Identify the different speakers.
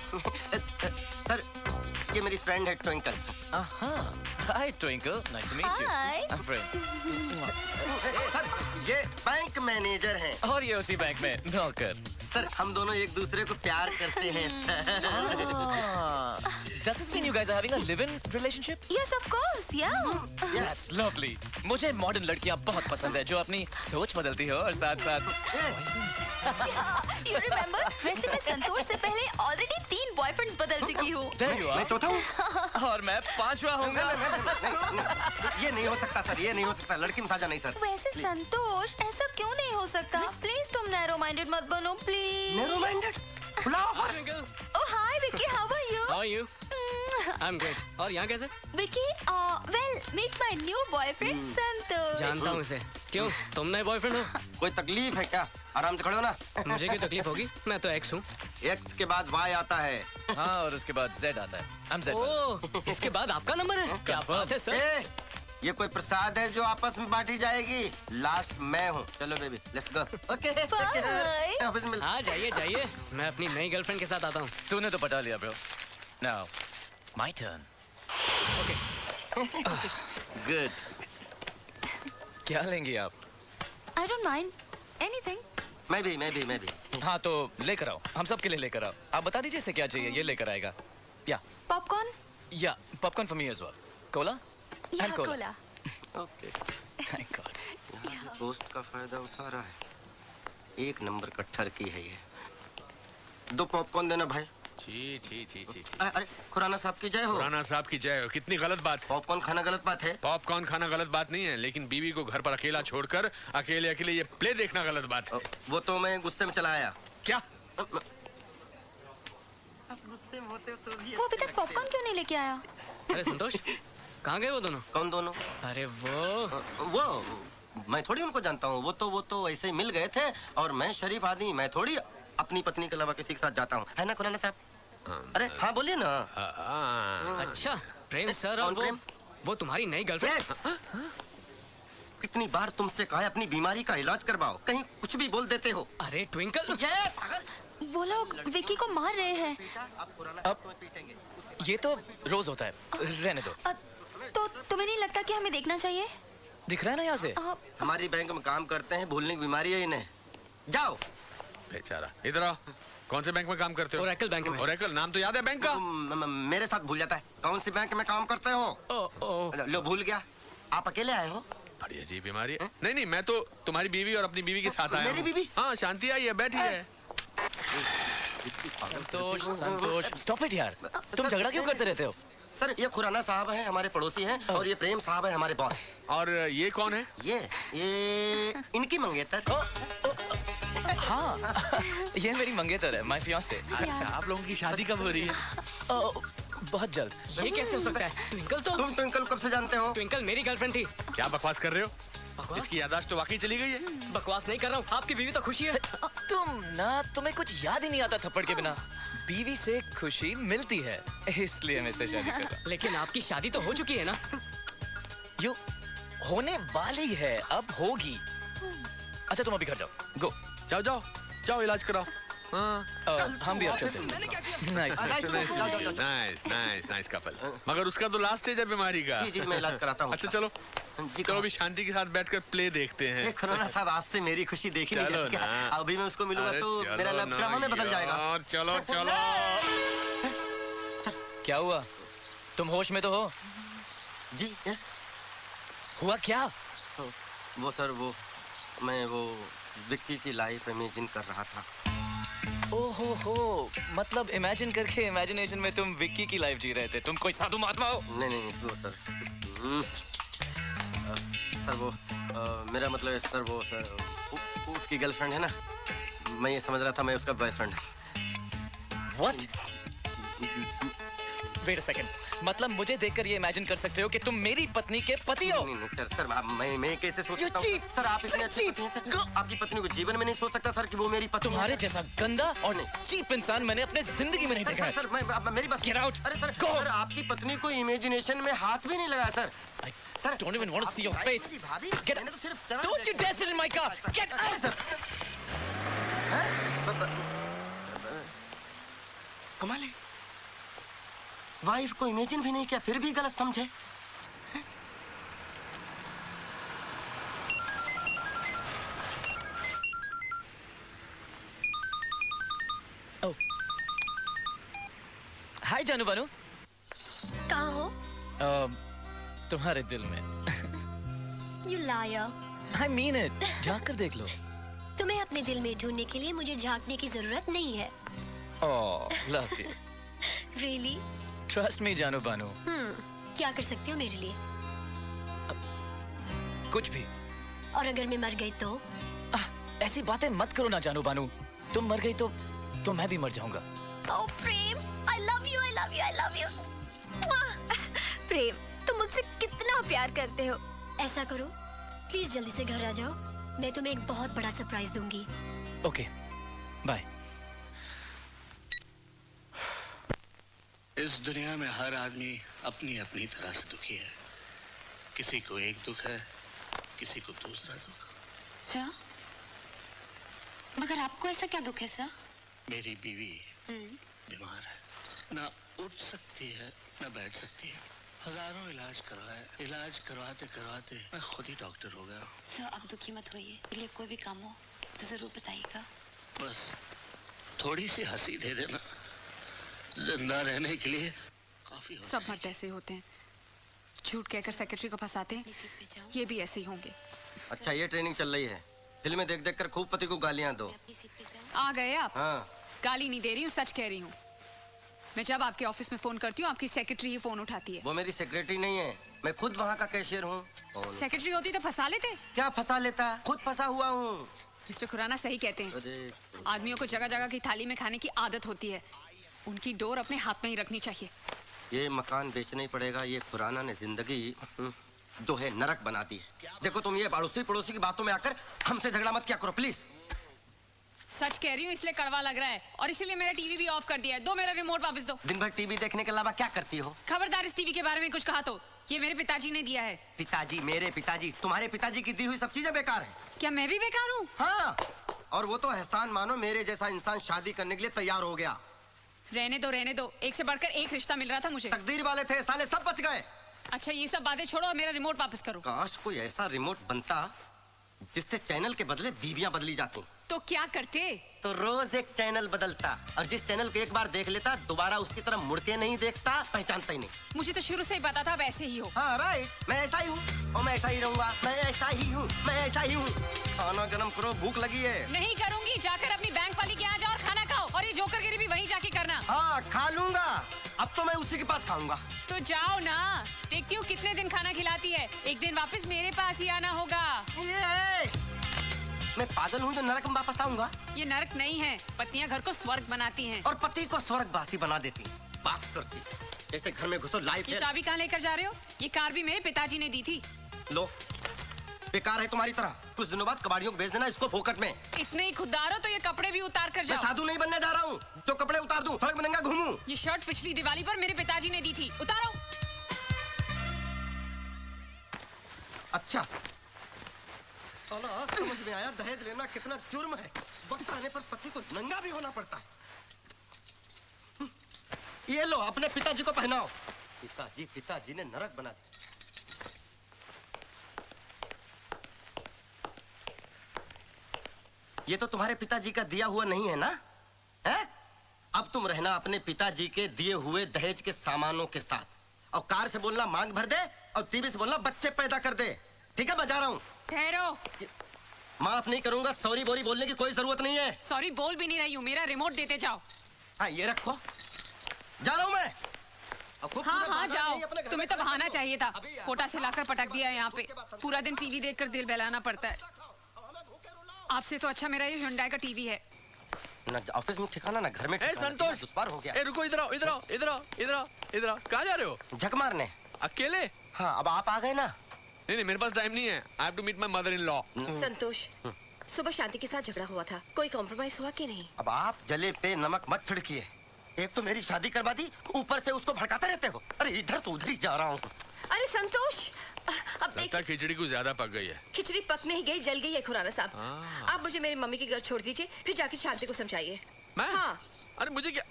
Speaker 1: Sir ये मेरी friend है Twinkle.
Speaker 2: Hi Twinkle, nice to meet you.
Speaker 3: Hi.
Speaker 2: I am friend.
Speaker 1: Sir ये बैंक मैनेजर हैं।
Speaker 2: और ये उसी बैंक में नौकर।
Speaker 1: सर हम दोनों एक दूसरे को प्यार करते हैं sir.
Speaker 2: Does this mean you guys are having a live-in relationship?
Speaker 3: Yes, of course, yeah.
Speaker 2: That's lovely. मुझे मॉडर्न लड़कियां बहुत पसंद है जो अपनी सोच बदलती हो और साथ साथ।
Speaker 3: You remember? वैसे मैं संतोष से पहले ऑलरेडी 3 बॉयफ्रेंड्स बदल चुकी हूँ।
Speaker 1: मैं चौथा हूँ।
Speaker 2: और मैं 5वां होऊंगा।
Speaker 1: ये नहीं हो सकता सर, ये नहीं हो सकता। लड़की मसाजा नहीं सर।
Speaker 3: वैसे संतोष ऐसा क्यों नहीं हो सकता? प्लीज तुम नैरो माइंडेड मत बनो please.
Speaker 1: Narrow minded?
Speaker 3: Oh hi Vicky, how are you?
Speaker 4: How are you? I'm great. और यहाँ कैसे?
Speaker 3: Vicky, well, meet my new boyfriend संतोष।
Speaker 4: जानता हूँ इसे। क्यों? तुम नए बॉयफ्रेंड हो?
Speaker 1: कोई तकलीफ है क्या? आराम से खड़े हो ना।
Speaker 4: मुझे क्यों तकलीफ होगी? मैं तो एक्स हूँ।
Speaker 1: एक्स के बाद वाई आता है।
Speaker 2: हाँ और उसके बाद Z आता है। I'm Z.
Speaker 4: ओह, इसके बाद आपका नंबर है? क्या बात है सर?
Speaker 1: ये कोई प्रसाद है जो आपस में बांटी जाएगी? लास्ट मैं हूँ। चलो baby, let's go. Okay.
Speaker 3: Bye.
Speaker 4: हाँ जाइए जाइए। मैं अपनी नई गर्लफ्रेंड के साथ आता हूँ।
Speaker 2: तूने तो पटा लिया bro. Now, my turn.
Speaker 1: Good.
Speaker 2: क्या लेंगी आप?
Speaker 3: I don't mind anything.
Speaker 1: मैं भी।
Speaker 2: हाँ तो लेकर आओ, हम सब के लिए लेकर आओ। आप बता दीजिए इसे क्या चाहिए, ये लेकर आएगा। या
Speaker 3: Popcorn?
Speaker 2: या popcorn for me as well. Cola?
Speaker 3: Yeah,
Speaker 2: cola.
Speaker 3: cola.
Speaker 1: Okay.
Speaker 2: Thank God.
Speaker 1: यहाँ पोस्ट का फायदा उठा रहा है। एक नंबर का ठरकी है ये। 2 पॉपकॉर्न देना भाई।
Speaker 5: छी।
Speaker 1: अरे खुराना साहब की जय हो।
Speaker 5: राणा साहब की जय हो। कितनी गलत बात।
Speaker 1: पॉपकॉर्न खाना गलत बात है।
Speaker 5: पॉपकॉर्न खाना गलत बात नहीं है, लेकिन बीवी को घर पर अकेला छोड़कर अकेले ये प्ले देखना गलत बात है।
Speaker 1: वो तो मैं गुस्से में चला आया।
Speaker 5: क्या?
Speaker 1: गुस्से में होते हो तो भी
Speaker 3: वो अभी तक पॉपकॉर्न क्यों नहीं लेके आया?
Speaker 4: अरे संतोष, कहाँ गए वो दोनों?
Speaker 1: कौन दोनों?
Speaker 4: अरे
Speaker 1: वो मैं थोड़ी उनको जानता हूँ। वो तो ऐसे ही मिल गए थे और मैं शरीफ आदमी, मैं थोड़ी अपनी पत्नी के अलावा किसी के साथ जाता हूँ, है ना खुराना साहब? अरे हाँ बोलिए ना।
Speaker 4: अच्छा प्रेम सर, और
Speaker 1: कौन प्रेम?
Speaker 4: वो तुम्हारी नई गर्लफ्रेंड?
Speaker 1: कितनी बार तुमसे कहा है अपनी बीमारी का इलाज करवाओ, कहीं कुछ भी बोल देते हो।
Speaker 4: अरे ट्विंकल,
Speaker 1: ये पागल।
Speaker 3: वो लोग विकी को मार रहे हैं।
Speaker 1: आप खुराना
Speaker 2: अब-
Speaker 1: साहब को पीटेंगे।
Speaker 2: ये तो रोज होता है, रहने दो।
Speaker 3: तो तुम्हें नहीं लगता कि हमें देखना चाहिए?
Speaker 2: दिख रहा है ना यहाँ से?
Speaker 1: हमारी बैंक में काम करते हैं, भूलने की बीमारी है इन्हें। जाओ।
Speaker 5: बेचारा। इधर आओ। कौन से बैंक में काम करते हो?
Speaker 4: ओरेकल बैंक में।
Speaker 5: ओरेकल नाम तो याद है बैंक का?
Speaker 1: मेरे साथ भूल जाता है। कौन सी बैंक में काम करते हो? लो भूल गया। आप अकेले आए हो?
Speaker 5: बड़ी अजीब बीमारी है। नहीं मैं तो तुम्हारी बीवी और अपनी बीवी के साथ आया
Speaker 1: मेरी
Speaker 5: हूँ।
Speaker 1: बीवी?
Speaker 5: हाँ शांति आई है, बैठी है।
Speaker 2: संतोष स्टॉप इट यार, तुम झगड़ा क्यों करते रहते हो?
Speaker 1: सर ये खुराना साहब हैं, हमारे पड़ोसी हैं, और ये प्रेम साहब हैं, हमारे बॉस।
Speaker 5: और ये कौन है?
Speaker 1: ये इनकी मंगेतर।
Speaker 2: हाँ ये मेरी मंगेतर है, माय फियांसे।
Speaker 5: अच्छा, आप लोगों की शादी कब हो रही है?
Speaker 2: बहुत जल्द।
Speaker 4: ये कैसे हो सकता है? ट्विंकल तो
Speaker 1: तुम ट्विंकल कब से जानते हो?
Speaker 4: ट्विंकल मेरी गर्लफ्रेंड थी।
Speaker 5: क्या बकवास कर रहे हो?
Speaker 4: बकवास?
Speaker 5: इसकी याददाश्त तो वाकई चली गई है।
Speaker 4: बकवास नहीं कर रहा हूँ, आपकी बीवी तो खुशी है।
Speaker 2: तुम्हें कुछ याद ही नहीं आता थप्पड़ के बिना। बीवी से खुशी मिलती है, इसलिए मैं इससे शादी कर रहा
Speaker 4: लेकिन आपकी शादी तो हो चुकी है ना?
Speaker 2: हूँ। होने वाली है, अब होगी। अच्छा तुम अभी घर जाओ, गो।
Speaker 5: जाओ इलाज कराओ। हाँ।
Speaker 2: हम भी अब चलते हैं।
Speaker 5: Nice couple. मगर उसका तो लास्ट स्टेज है बीमारी का।
Speaker 1: जी मैं इलाज कराता हूँ।
Speaker 5: अच्छा चलो अभी शांति के साथ बैठकर प्ले देखते हैं।
Speaker 1: ये खुराना साहब आपसे मेरी खुशी देखी नहीं
Speaker 5: चलो
Speaker 1: जाती क्या?
Speaker 5: ना।
Speaker 1: अभी मैं उसको मिलूंगा
Speaker 5: अरे
Speaker 1: तो
Speaker 5: चलो
Speaker 1: मेरा
Speaker 5: ना
Speaker 1: ड्रामा में बदल जाएगा।
Speaker 5: यार, चलो
Speaker 2: क्या हुआ? तुम होश में तो हो?
Speaker 1: जी यस।
Speaker 2: हुआ क्या?
Speaker 1: वो सर मैं विक्की की लाइफ इमेजिन कर रहा था।
Speaker 2: ओहो हो, मतलब इमेजिन करके इमेजिनेशन में तुम विक्की की लाइफ जी रहे थे। तुम कोई साधु महात्मा हो?
Speaker 1: नहीं वो सर सर वो मेरा मतलब है सर वो सर उसकी गर्लफ्रेंड है ना, मैं ये समझ रहा था मैं उसका boyfriend.
Speaker 2: What? Wait a second. मतलब मुझे देखकर ये इमेजिन कर सकते हो कि तुम मेरी पत्नी के पति हो?
Speaker 1: नहीं सर मैं कैसे सोच
Speaker 2: You
Speaker 1: सकता
Speaker 2: cheap!
Speaker 1: हूँ? सर आप इतने अच्छे पति हैं सर, आपकी पत्नी को जीवन में नहीं सोच सकता सर कि वो मेरी पत्नी
Speaker 2: तुम्हारे
Speaker 1: है।
Speaker 2: जैसा गंदा और चीप इंसान मैंने अपने जिंदगी में नहीं देखा है।
Speaker 1: सर मैं मेरी बात।
Speaker 2: Get out!
Speaker 1: अरे सर
Speaker 2: Go!
Speaker 1: सर आपकी पत्नी को इमेजिनेशन में हाथ भी नहीं लगाया sir.
Speaker 2: I don't even want to see your face.
Speaker 1: भाभी
Speaker 2: Get
Speaker 1: मैंने तो सिर्फ चरण
Speaker 2: Don't you dare sit in my car! Get out!
Speaker 1: कमाल है, वाइफ को इमेजिन भी नहीं किया फिर भी गलत समझे।
Speaker 2: हाय जानू बानू।
Speaker 3: कहाँ हो?
Speaker 2: तुम्हारे दिल में।
Speaker 3: You liar.
Speaker 2: I mean it, झांक कर देख लो।
Speaker 3: तुम्हें अपने दिल में ढूंढने के लिए मुझे झांकने की जरूरत नहीं है।
Speaker 2: Oh love you.
Speaker 3: Really?
Speaker 2: Trust me जानू बानू।
Speaker 3: क्या कर सकती हो मेरे लिए?
Speaker 2: कुछ भी।
Speaker 3: और अगर मैं मर गई तो?
Speaker 2: ऐसी बातें मत करो ना जानू बानू। तुम मर गई तो मैं भी मर जाऊंगा।
Speaker 3: Oh Prem, I love you, I love you, I love you. Prem, तुम मुझसे कितना प्यार करते हो। ऐसा करो, प्लीज जल्दी से घर आ जाओ, मैं तुम्हें एक बहुत बड़ा सरप्राइज दूंगी।
Speaker 2: Okay bye.
Speaker 6: इस दुनिया में हर आदमी अपनी अपनी तरह से दुखी है। किसी को एक दुख है, किसी को दूसरा दुख।
Speaker 7: सर, मगर आपको ऐसा क्या दुख है सर?
Speaker 6: मेरी बीवी बीमार है, ना उठ सकती है ना बैठ सकती है। हजारों इलाज करवाए, इलाज करवाते करवाते मैं खुद ही डॉक्टर हो गया।
Speaker 7: सर आप दुखी मत होइए, इसके लिए कोई भी काम हो तो जरूर बताइएगा।
Speaker 6: बस थोड़ी सी हंसी दे देना, जिंदा रहने के लिए काफी हो।
Speaker 8: सब मर्द ऐसे होते हैं, झूठ कहकर सेक्रेटरी को फंसाते हैं,
Speaker 7: सीट पे जाओ।
Speaker 8: ये भी ऐसे ही होंगे।
Speaker 1: अच्छा ये ट्रेनिंग चल रही है, फिल्में देख देख कर खूब पति को गालियां दो।
Speaker 7: अपनी सीट पे जाओ।
Speaker 8: आ गए आप?
Speaker 1: हाँ
Speaker 8: गाली नहीं दे रही हूँ, सच कह रही हूँ। मैं जब आपके ऑफिस में फोन करती हूँ, आपकी सेक्रेटरी ही फोन उठाती है।
Speaker 1: वो मेरी सेक्रेटरी नहीं है, मैं खुद वहाँ का कैशियर हूँ।
Speaker 8: सेक्रेटरी होती तो फंसा लेते।
Speaker 1: क्या फंसा लेता, खुद फंसा हुआ हूँ।
Speaker 8: मिस्टर खुराना सही कहते हैं,
Speaker 1: अरे
Speaker 8: आदमियों को जगह जगह की थाली में खाने की आदत होती है, उनकी डोर अपने हाथ में ही रखनी चाहिए।
Speaker 1: ये मकान बेचना ही पड़ेगा, ये खुराना ने जिंदगी जो है नरक बना दी है। देखो तुम ये पड़ोसी पड़ोसी की बातों में आकर हमसे झगड़ा मत किया करो प्लीज।
Speaker 8: सच कह रही हूँ, इसलिए कड़वा लग रहा है, और इसीलिए मेरा टीवी भी ऑफ कर दिया है। दो मेरा रिमोट वापस दो।
Speaker 1: दिन भर टीवी देखने के अलावा क्या करती हो?
Speaker 8: खबरदार इस टीवी के बारे में कुछ कहा तो, ये मेरे पिताजी ने दिया है।
Speaker 1: पिताजी, मेरे पिताजी, तुम्हारे पिताजी की दी हुई सब चीजें बेकार है।
Speaker 8: क्या मैं भी बेकार हूँ?
Speaker 1: हाँ, और वो तो एहसान मानो मेरे जैसा इंसान शादी करने के लिए तैयार हो गया।
Speaker 8: रहने दो, एक से बढ़कर एक रिश्ता मिल रहा था मुझे।
Speaker 1: तकदीर वाले थे, साले सब बच गए।
Speaker 8: अच्छा ये सब बातें छोड़ो और मेरा रिमोट वापस करो।
Speaker 1: काश कोई ऐसा रिमोट बनता जिससे चैनल के बदले बीवियां बदली जाती।
Speaker 8: तो क्या करते?
Speaker 1: तो रोज एक चैनल बदलता, और जिस चैनल को एक बार देख लेता दोबारा उसकी तरफ मुड़ के नहीं देखता, पहचानता ही नहीं।
Speaker 8: मुझे तो शुरू से ही पता था आप ऐसे ही हो।
Speaker 1: हाँ राइट, मैं ऐसा ही हूँ और मैं ऐसा ही रहूंगा। मैं ऐसा ही हूँ, मैं ऐसा ही हूँ। खाना गरम करो, भूख लगी है।
Speaker 8: नहीं करूंगी, जाकर अपनी बैंक वाली के यहाँ जाओ और खाना खाओ, और ये जोकरगिरी भी वहीं जाके करना।
Speaker 1: हाँ खा लूंगा, अब तो मैं उसी के पास खाऊंगा।
Speaker 8: तो जाओ ना, देखती हूँ कितने दिन खाना खिलाती है। एक दिन वापस मेरे पास ही आना होगा।
Speaker 1: ये मैं पागल हूँ जो नरक में वापस आऊंगा?
Speaker 8: ये नरक नहीं है, पत्नियां घर को स्वर्ग बनाती हैं।
Speaker 1: और पति को स्वर्गवासी बना देती, बात करती जैसे घर में घुसो लाइफ।
Speaker 8: ये चाबी कहाँ लेकर जा रहे हो? ये कार भी मेरे पिताजी ने दी थी।
Speaker 1: लो, बेकार है तुम्हारी तरह। कुछ दिनों बाद कबाड़ियों को भेज देना इसको फोकट में।
Speaker 8: इतने ही खुददार हो तो ये कपड़े भी उतार कर
Speaker 1: मैं
Speaker 8: जाओ।
Speaker 1: साधु नहीं बनने जा रहा हूँ जो कपड़े उतार दूं, सड़क में नंगा घूमूं।
Speaker 8: ये शर्ट पिछली दिवाली पर मेरे पिताजी ने दी थी, उतारो।
Speaker 1: अच्छा साला आज समझ में आया दहेज लेना कितना जुर्म है। वक्त आने पर पति को नंगा भी होना पड़ता है। ये लो अपने पिताजी को पहनाओ। पिताजी ने नरक बना दिया। ये तो तुम्हारे पिताजी का दिया हुआ नहीं है ना? है? अब तुम रहना अपने पिताजी के दिए हुए दहेज के सामानों के साथ, और कार से बोलना मांग भर दे, और टीवी से बोलना बच्चे पैदा कर दे। ठीक है, मैं जा रहा हूँ।
Speaker 8: ठहरो।
Speaker 1: माफ नहीं करूंगा, सॉरी बोरी बोलने की कोई जरूरत नहीं है।
Speaker 8: सॉरी बोल भी नहीं रही हूँ, मेरा रिमोट देते जाओ।
Speaker 1: हाँ ये रखो, जा रहा हूँ मैं।
Speaker 8: हाँ जाओ, तुम्हें तो बहाना चाहिए था। कोटा से लाकर पटक दिया यहाँ पे, पूरा दिन टीवी देखकर दिल बहलाना पड़ता है। आपसे तो अच्छा मेरा ये हुंडई का टीवी है।
Speaker 1: ना ऑफिस में ठिकाना ना घर में
Speaker 5: ए संतोष,
Speaker 1: दुश्वार हो गया।
Speaker 5: ए रुको, इधर आओ, इधर आओ, इधर आओ, इधर आओ, इधर आओ। कहाँ जा रहे हो?
Speaker 1: झक मारने।
Speaker 5: अकेले?
Speaker 1: हाँ अब आप आ गए ना।
Speaker 5: नहीं मेरे पास टाइम नहीं है। I have to meet my mother in law.
Speaker 9: Santosh, सुबह शांति के साथ झगड़ा हुआ था, कोई कॉम्प्रोमाइज हुआ कि नहीं?
Speaker 1: अब आप जले पे नमक मत छिड़किए। एक तो मेरी शादी करवा दी, ऊपर से उसको भड़काते रहते हो। अरे इधर तो उधर ही जा रहा हूँ।
Speaker 9: अरे संतोष, अब
Speaker 5: लगता है खिचड़ी कुछ ज्यादा पक गई है।
Speaker 9: खिचड़ी पक नहीं गई, जल गई है खुराना साहब। आप मुझे मेरी मम्मी के घर छोड़ दीजिए, फिर जाके शांति को समझाइए।
Speaker 5: मैं?
Speaker 9: हाँ।
Speaker 5: अरे मुझे क्या